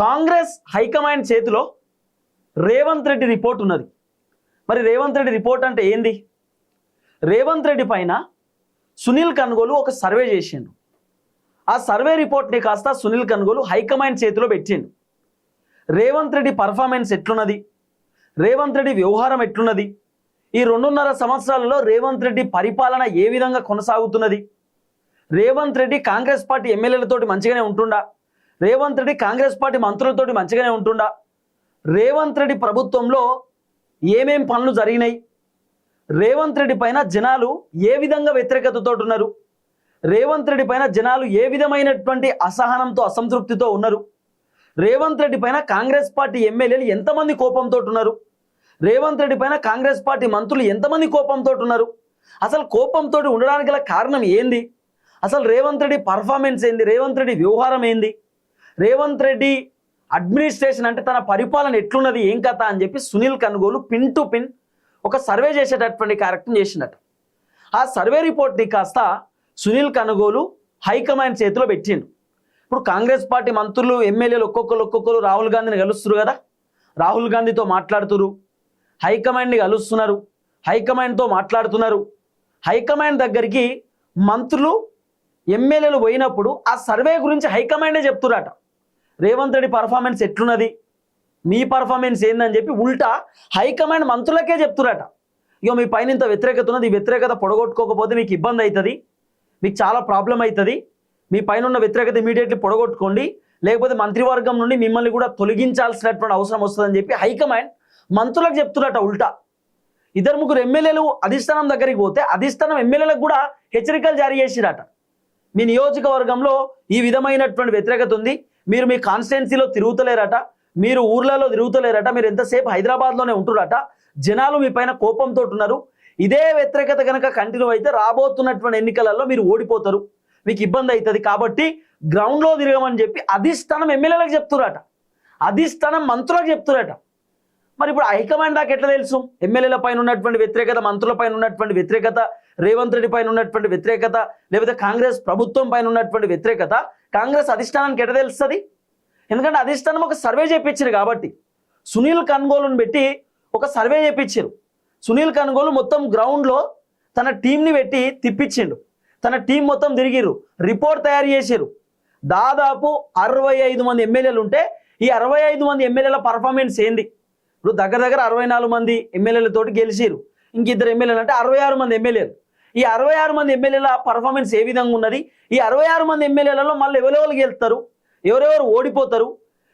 Congress high command చేతిలో Revanth Reddy report ఉన్నది. మరి రేవంత్ రెడ్డి రిపోర్ట్ అంటే ఏంది? రేవంత్ రెడ్డి పైన సునీల్ కన్గోలు ఒక సర్వే చేసిండు. ఆ సర్వే రిపోర్ట్ని కాస్త సునీల్ కన్గోలు హైకమాండ్ చేతిలో పెట్టిండు. రేవంత్ రెడ్డి పర్ఫార్మెన్స్ ఎట్లున్నది, రేవంత్ రెడ్డి వ్యవహారం ఎట్లున్నది, ఈ 2.5 సంవత్సరాలలో రేవంత్ రెడ్డి పరిపాలన ఏ విధంగా కొనసాగుతున్నది, రేవంత్ రెడ్డి కాంగ్రెస్ పార్టీ ఎమ్మెల్యేలతోటి మంచిగానే ఉంటుండా, రేవంత్ రెడ్డి కాంగ్రెస్ పార్టీ మంత్రులతోటి మంచిగానే ఉంటుండా, రేవంత్ రెడ్డి ప్రభుత్వంలో ఏమేం పనులు జరిగినాయి, రేవంత్ రెడ్డి పైన జనాలు ఏ విధంగా వ్యతిరేకతతో ఉన్నారు, రేవంత్ రెడ్డి పైన జనాలు ఏ విధమైనటువంటి అసహనంతో అసంతృప్తితో ఉన్నారు, రేవంత్ రెడ్డి పైన కాంగ్రెస్ పార్టీ ఎమ్మెల్యేలు ఎంతమంది కోపంతో ఉన్నారు, రేవంత్ రెడ్డి పైన కాంగ్రెస్ పార్టీ మంత్రులు ఎంతమంది కోపంతో ఉన్నారు, అసలు కోపంతో ఉండడానికి గల కారణం ఏంది, అసలు రేవంత్ రెడ్డి పర్ఫార్మెన్స్ ఏంది, రేవంత్ రెడ్డి వ్యవహారం ఏంది, రేవంత్ రెడ్డి అడ్మినిస్ట్రేషన్ అంటే తన పరిపాలన ఎట్లున్నది, ఏం కథ అని చెప్పి సునీల్ కన్గోలు పిన్ టు పిన్ ఒక సర్వే చేసేటటువంటి కార్యక్రమం చేసినట్టు. ఆ సర్వే రిపోర్ట్ని కాస్త సునీల్ కన్గోలు హైకమాండ్ చేతిలో పెట్టిండు. ఇప్పుడు కాంగ్రెస్ పార్టీ మంత్రులు ఎమ్మెల్యేలు ఒక్కొక్కరు రాహుల్ గాంధీని కలుస్తున్నారు కదా, రాహుల్ గాంధీతో మాట్లాడుతున్నారు, హైకమాండ్ని కలుస్తున్నారు, హైకమాండ్తో మాట్లాడుతున్నారు. హైకమాండ్ దగ్గరికి మంత్రులు ఎమ్మెల్యేలు పోయినప్పుడు ఆ సర్వే గురించి హైకమాండే చెప్తురట. రేవంత్ రెడ్డి పర్ఫార్మెన్స్ ఎట్లున్నది, మీ పర్ఫార్మెన్స్ ఏందని చెప్పి ఉల్టా హైకమాండ్ మంత్రులకే చెప్తురట. ఇక మీ పైన ఇంత వ్యతిరేకత ఉన్నది, ఈ వ్యతిరేకత పొడగొట్టుకోకపోతే మీకు ఇబ్బంది అవుతుంది, మీకు చాలా ప్రాబ్లం అవుతుంది, మీ పైన ఉన్న వ్యతిరేకత ఇమీడియట్లీ పొడగొట్టుకోండి, లేకపోతే మంత్రివర్గం నుండి మిమ్మల్ని కూడా తొలగించాల్సినటువంటి అవసరం వస్తుందని చెప్పి హైకమాండ్ మంత్రులకు చెప్తురట. ఉల్టా 2-3 ఎమ్మెల్యేలు అధిష్టానం దగ్గరికి పోతే అధిష్టానం ఎమ్మెల్యేలకు కూడా హెచ్చరికలు జారీ చేసిరట. మీ నియోజకవర్గంలో ఈ విధమైనటువంటి వ్యతిరేకత ఉంది, మీరు మీ కాన్స్టిట్యున్సీలో తిరుగుతలేరట, మీరు ఊర్లలో తిరుగుతలేరట, మీరు ఎంతసేపు హైదరాబాద్లోనే ఉంటురట, జనాలు మీ పైన కోపంతో ఉన్నారు, ఇదే వ్యతిరేకత కనుక కంటిన్యూ అయితే రాబోతున్నటువంటి ఎన్నికలలో మీరు ఓడిపోతారు, మీకు ఇబ్బంది అవుతుంది, కాబట్టి గ్రౌండ్లో తిరగమని చెప్పి అధిష్టానం ఎమ్మెల్యేలకు చెప్తురట, అధిష్టానం మంత్రులకు చెప్తురట. మరి ఇప్పుడు హైకమాండ్ దాకా ఎట్లా తెలుసు ఎమ్మెల్యేల పైన ఉన్నటువంటి వ్యతిరేకత, మంత్రుల పైన ఉన్నటువంటి వ్యతిరేకత, రేవంత్ రెడ్డి పైన ఉన్నటువంటి వ్యతిరేకత, లేకపోతే కాంగ్రెస్ ప్రభుత్వం పైన ఉన్నటువంటి వ్యతిరేకత కాంగ్రెస్ అధిష్టానానికి ఎట్లా తెలుస్తుంది? ఎందుకంటే అధిష్టానం ఒక సర్వే చేయించారు కాబట్టి. సునీల్ కన్గోలుని పెట్టి ఒక సర్వే చేయించారు. సునీల్ కన్గోలు మొత్తం గ్రౌండ్లో తన టీంని పెట్టి తిప్పించిండు, తన టీం మొత్తం తిరిగిరు, రిపోర్ట్ తయారు చేశారు. దాదాపు 65 మంది ఎమ్మెల్యేలు ఉంటే ఈ 65 మంది ఎమ్మెల్యేల పర్ఫార్మెన్స్ ఏంది? ఇప్పుడు దగ్గర 64 మంది ఎమ్మెల్యేలతోటి గెలిచిరు, ఇంక 2 ఎమ్మెల్యేలు అంటే 66 మంది ఎమ్మెల్యేలు. ఈ 66 మంది ఎమ్మెల్యేల పర్ఫార్మెన్స్ ఏ విధంగా ఉన్నది, ఈ 66 మంది ఎమ్మెల్యేలలో మళ్ళీ ఎవరెవరు గెలుస్తారు, ఎవరెవరు ఓడిపోతారు,